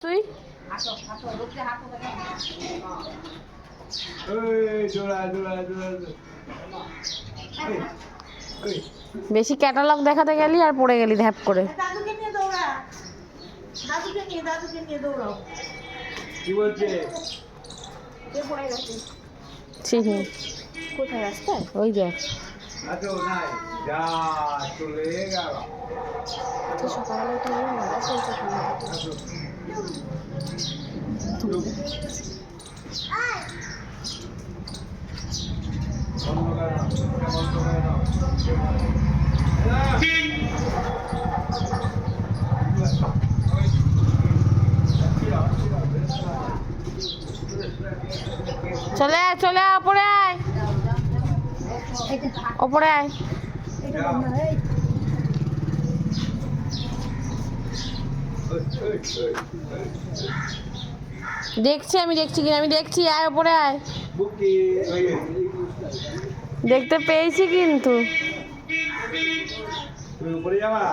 তুই বেশি ক্যাটালগ দেখাতে গেলি আর পড়ে গেলি ধ্যাপ করে। দাদুকে নিয়ে দৌড়া, দাদুকে নিয়ে দৌড়াও। কি বলছে? কে পড়ে গেছে? চিনি কোথায় রাস্তায়? ওই দেখ আচ্ছা নাই যা চলে গেল। সকালবেলা উঠে গেলে মারা চলছে চলে আয়, চলে আয়, ওপরে আয়, ওপরে আয়। দেখছি আমি, দেখছি কিনা আমি দেখছি, আয় ওপরে আয়। দেখতে পেয়েছি কিন্তু উপরে যাবা।